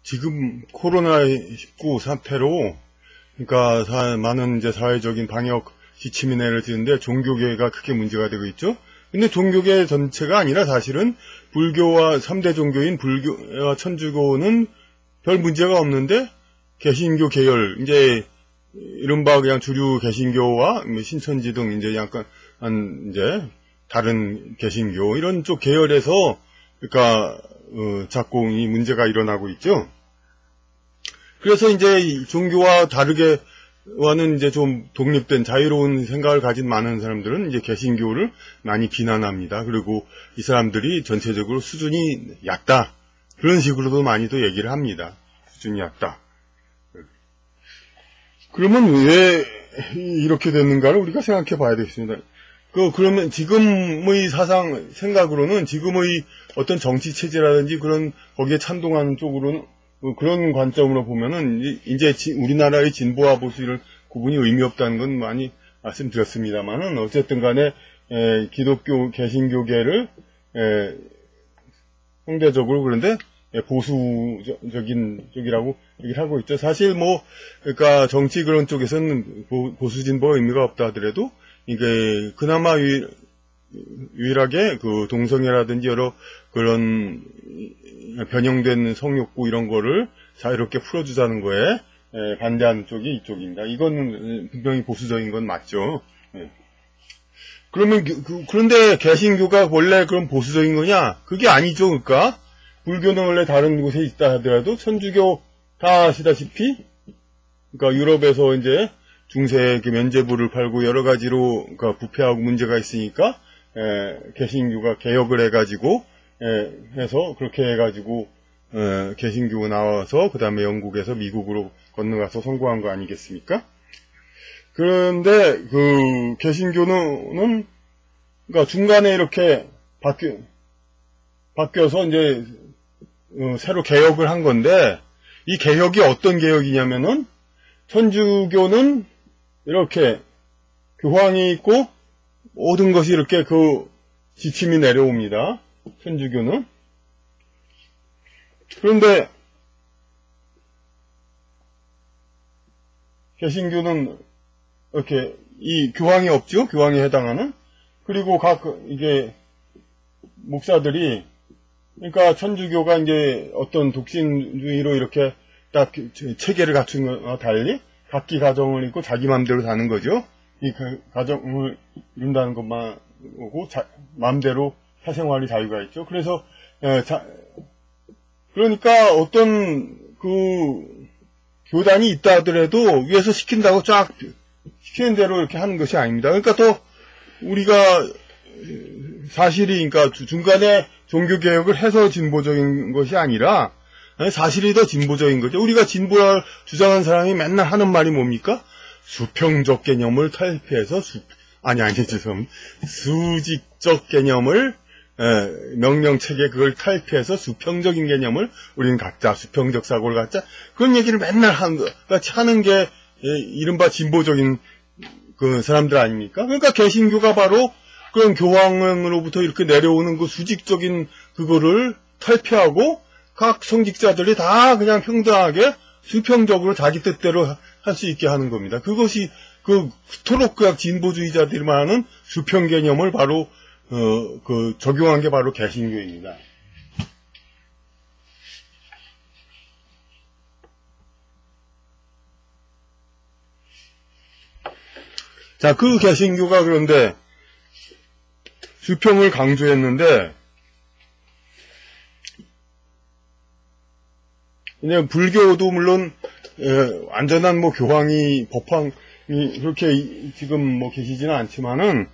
지금 코로나19 사태로 그러니까 많은 이제 사회적인 방역 지침이 내려지는데 종교계가 크게 문제가 되고 있죠. 근데 종교계 전체가 아니라 사실은 불교와 3대 종교인 불교와 천주교는 별 문제가 없는데 개신교 계열 이제 이른바 그냥 주류 개신교와 신천지 등 이제 약간 이제 다른 개신교 이런 쪽 계열에서 그러니까 자꾸 이 문제가 일어나고 있죠. 그래서 이제 종교와 다르게와는 이제 좀 독립된 자유로운 생각을 가진 많은 사람들은 이제 개신교를 많이 비난합니다. 그리고 이 사람들이 전체적으로 수준이 얕다. 그런 식으로도 많이도 얘기를 합니다. 수준이 얕다. 그러면 왜 이렇게 됐는가를 우리가 생각해 봐야 되겠습니다. 그러면 지금의 생각으로는 지금의 어떤 정치 체제라든지 그런 거기에 찬동하는 쪽으로는 그런 관점으로 보면은 이제 우리나라의 진보와 보수를 구분이 의미 없다는 건 많이 말씀드렸습니다만은 어쨌든 간에 기독교 개신교계를 상대적으로 그런데 보수적인 쪽이라고 얘기를 하고 있죠. 사실 그러니까 정치 그런 쪽에서는 보수 진보가 의미가 없다 하더라도 이게 그나마 유일하게 그 동성애라든지 여러 그런 변형된 성욕구 이런 거를 자유롭게 풀어주자는 거에 반대하는 쪽이 이쪽입니다. 이건 분명히 보수적인 건 맞죠. 그러면 그런데 개신교가 원래 그런 보수적인 거냐? 그게 아니죠. 그러니까 불교는 원래 다른 곳에 있다 하더라도 천주교 다 아시다시피 그러니까 유럽에서 이제 중세 면제부를 팔고 여러 가지로 그러니까 부패하고 문제가 있으니까 개신교가 개혁을 해가지고 해서 그렇게 해가지고 개신교가 나와서 그 다음에 영국에서 미국으로 건너가서 성공한 거 아니겠습니까? 그런데 그 개신교는 그러니까 중간에 이렇게 바뀌어서 이제 새로 개혁을 한 건데 이 개혁이 어떤 개혁이냐면은 천주교는 이렇게 교황이 있고 모든 것이 이렇게 그 지침이 내려옵니다. 천주교는. 그런데 개신교는 이렇게 이 교황이 없죠. 교황에 해당하는. 그리고 이게 목사들이 그러니까 천주교가 이제 어떤 독신주의로 이렇게 딱 체계를 갖춘 거와 달리 각기 가정을 입고 자기 마음대로 사는 거죠. 이 가정을 이룬다는 것만 오고 마음대로 사생활이 자유가 있죠. 그래서 그러니까 어떤 그 교단이 있다 하더라도 위에서 시킨다고 쫙 시키는 대로 이렇게 하는 것이 아닙니다. 그러니까 또 우리가 사실이 그러니까 중간에 종교 개혁을 해서 진보적인 것이 아니라 사실이 더 진보적인 거죠. 우리가 진보를 주장하는 사람이 맨날 하는 말이 뭡니까? 수평적 개념을 탈피해서 죄송합니다. 수직적 개념을 명령체계 그걸 탈피해서 수평적인 개념을 우리는 갖자. 수평적 사고를 갖자. 그런 얘기를 맨날 하는 게 이른바 진보적인 그 사람들 아닙니까? 그러니까 개신교가 바로 그런 교황으로부터 이렇게 내려오는 그 수직적인 그거를 탈피하고 각 성직자들이 다 그냥 평등하게 수평적으로 자기 뜻대로 할 수 있게 하는 겁니다. 그것이 그토록 진보주의자들이 말하는 수평 개념을 바로 적용한 게 바로 개신교입니다. 자, 그 개신교가 그런데 수평을 강조했는데 그냥 불교도 물론 완전한 교황이 법황이 그렇게 지금 계시지는 않지만은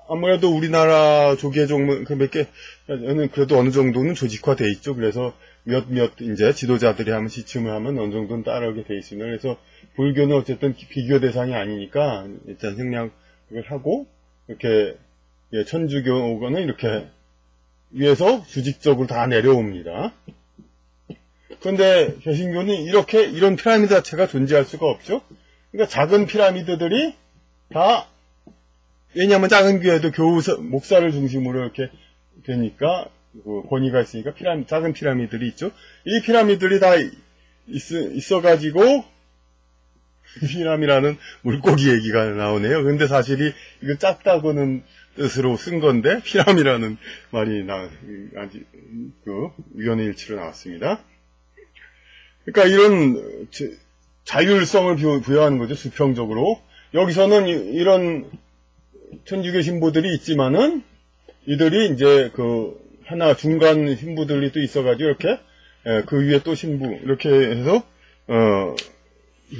아무래도 우리나라 조계종 몇 개는 그래도 어느 정도는 조직화돼 있죠. 그래서 몇몇 이제 지도자들이 하면 지침을 하면 어느 정도는 따르게 돼 있습니다. 그래서 불교는 어쨌든 비교 대상이 아니니까 일단 생략을 하고 이렇게 천주교는 이렇게 위에서 수직적으로 다 내려옵니다. 그런데 개신교는 이런 피라미드 자체가 존재할 수가 없죠. 그러니까 작은 피라미드들이 왜냐하면 작은 교회도 목사를 중심으로 이렇게 되니까 그 권위가 있으니까 작은 피라미드들이 있죠. 이 피라미드들이 다 있어가지고 피라미라는 물고기 얘기가 나오네요. 근데 사실이 이거 작다고는 뜻으로 쓴 건데 피라미라는 말이 우연의 일치로 나왔습니다. 그러니까 이런 자율성을 부여하는 거죠. 수평적으로. 여기서는 이런 천주교 신부들이 있지만은 이들이 이제 하나 중간 신부들이 또 있어가지고 이렇게 그 위에 또 신부 이렇게 해서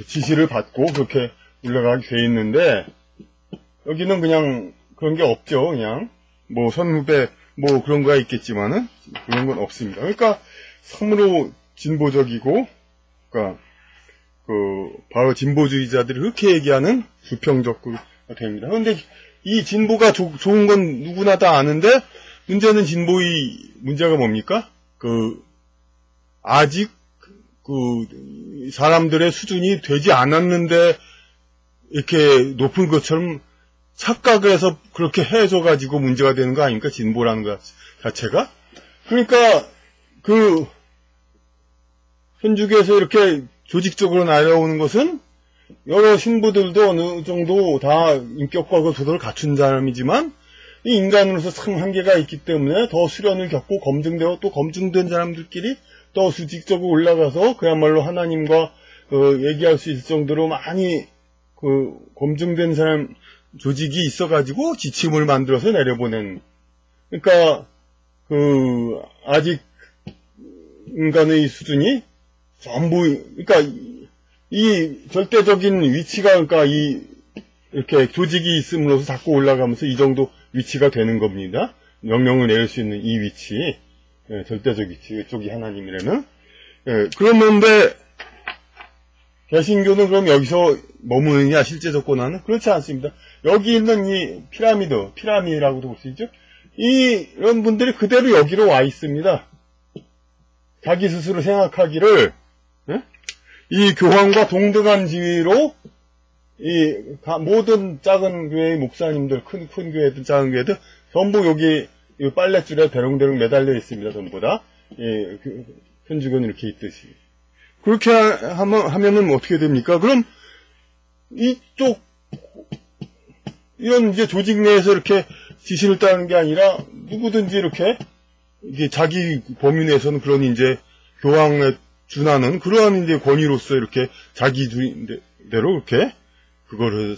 지시를 받고 그렇게 올라가게 돼 있는데 여기는 그냥 그런 게 없죠. 그냥 뭐 선후배 뭐 그런 거가 있겠지만은 그런 건 없습니다. 그러니까 참으로 진보적이고 그러니까 바로 진보주의자들이 그렇게 얘기하는 수평적 됩니다. 그런데 이 진보가 좋은 건 누구나 다 아는데 문제는 진보의 문제가 뭡니까? 아직 사람들의 수준이 되지 않았는데 이렇게 높은 것처럼 착각을 해서 그렇게 해줘가지고 문제가 되는 거 아닙니까? 진보라는 것 자체가. 그러니까 현주교에서 이렇게 조직적으로 날아오는 것은 여러 신부들도 어느 정도 다 인격과 도덕을 갖춘 사람이지만 이 인간으로서 참 한계가 있기 때문에 더 수련을 겪고 검증되고 또 검증된 사람들끼리 더 수직적으로 올라가서 그야말로 하나님과 얘기할 수 있을 정도로 많이 검증된 사람 조직이 있어가지고 지침을 만들어서 내려보낸. 그러니까 아직 인간의 수준이 전부 그러니까 이 절대적인 위치가 그러니까 이렇게 조직이 있음으로써 자꾸 올라가면서 이 정도 위치가 되는 겁니다. 명령을 내릴 수 있는 이 위치, 절대적 위치, 이쪽이 하나님이라면. 그런데 개신교는 그럼 여기서 머무느냐 실제적 권한은 그렇지 않습니다. 여기 있는 이 피라미라고도 볼 수 있죠. 이런 분들이 그대로 여기로 와 있습니다. 자기 스스로 생각하기를 이 교황과 동등한 지위로 모든 작은 교회의 목사님들, 큰 교회든 작은 교회든 전부 여기 빨랫줄에 대롱대롱 매달려 있습니다. 전부 다. 현주교는 이렇게 있듯이. 그렇게 하면은 어떻게 됩니까? 그럼 이런 이제 조직 내에서 이렇게 지시를 따르는 게 아니라 누구든지 이렇게 자기 범위 내에서는 그런 이제 교황에 준하는 그러한 이제 권위로서 이렇게 자기 대로 이렇게 그거를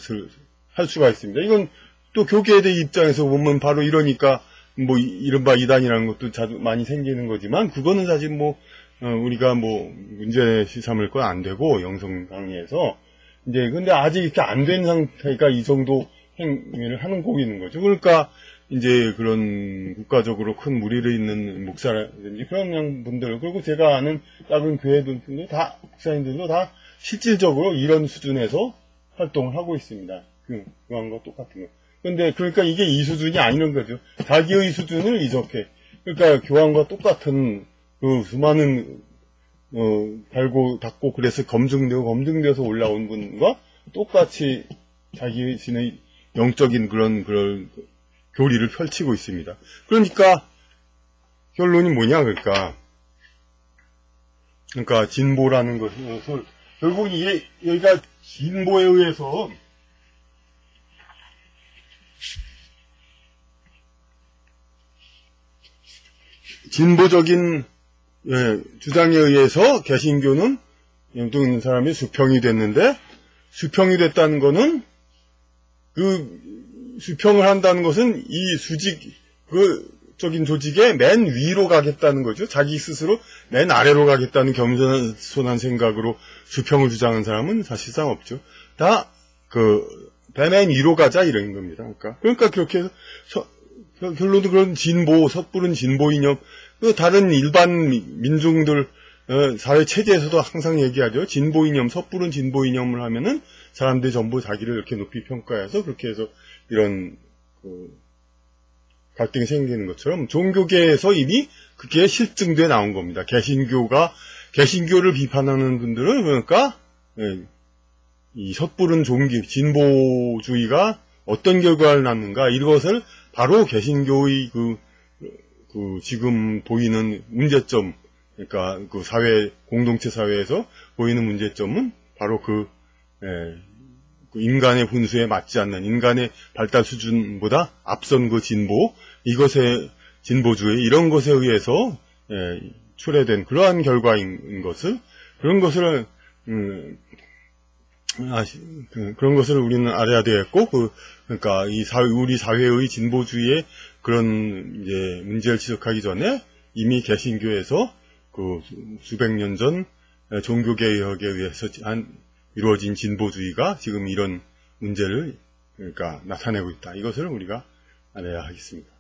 할 수가 있습니다. 이건 또 교계의 입장에서 보면 바로 이러니까 뭐 이른바 이단이라는 것도 자주 많이 생기는 거지만 그거는 사실 뭐 우리가 뭐 문제 삼을 건 안 되고 영성 강의에서 이제 근데 아직 이렇게 안 된 상태가 이 정도 행위를 하는 거고 있는 거죠. 그러니까 이제 그런 국가적으로 큰 무리를 잇는 목사라든지 그런 분들 그리고 제가 아는 작은 교회들도 다 목사님들도 다 실질적으로 이런 수준에서 활동을 하고 있습니다. 그거와 똑같은 거. 근데 그러니까 이게 이 수준이 아니는 거죠. 자기의 수준을 이렇게 그러니까 교황과 똑같은 수많은 달고 닫고 그래서 검증되어서 올라온 분과 똑같이 자기 신의 영적인 그런 교리를 펼치고 있습니다. 그러니까 결론이 뭐냐 그러니까 진보라는 것을 결국 여기가 진보에 의해서 진보적인 주장에 의해서 개신교는 영도 있는 사람이 수평이 됐는데 수평이 됐다는 것은 수평을 한다는 것은 이 적인 조직의 맨 위로 가겠다는 거죠. 자기 스스로 맨 아래로 가겠다는 겸손한 생각으로 수평을 주장하는 사람은 사실상 없죠. 다 맨 위로 가자 이런 겁니다. 그러니까 그렇게 해서 결론도 그런 섣부른 진보 이념, 다른 일반 민중들 사회 체제에서도 항상 얘기하죠. 진보 이념, 섣부른 진보 이념을 하면은 사람들이 전부 자기를 이렇게 높이 평가해서 그렇게 해서 이런 갈등이 생기는 것처럼 종교계에서 이미 그게 실증돼 나온 겁니다. 개신교를 비판하는 분들은 그러니까 이 섣부른 진보주의가 어떤 결과를 낳는가 이것을 바로 개신교의 그 지금 보이는 문제점, 그러니까 그 사회, 공동체 사회에서 보이는 문제점은 바로 그 인간의 분수에 맞지 않는 인간의 발달 수준보다 앞선 그 진보, 이것의 진보주의, 이런 것에 의해서 출해된 그러한 결과인 것을, 그런 것을 그런 것을 우리는 알아야 되겠고, 그러니까 우리 사회의 진보주의의 그런 이제 문제를 지적하기 전에 이미 개신교에서 그 수백 년 전 종교개혁에 의해서 이루어진 진보주의가 지금 이런 문제를 그러니까 나타내고 있다. 이것을 우리가 알아야 하겠습니다.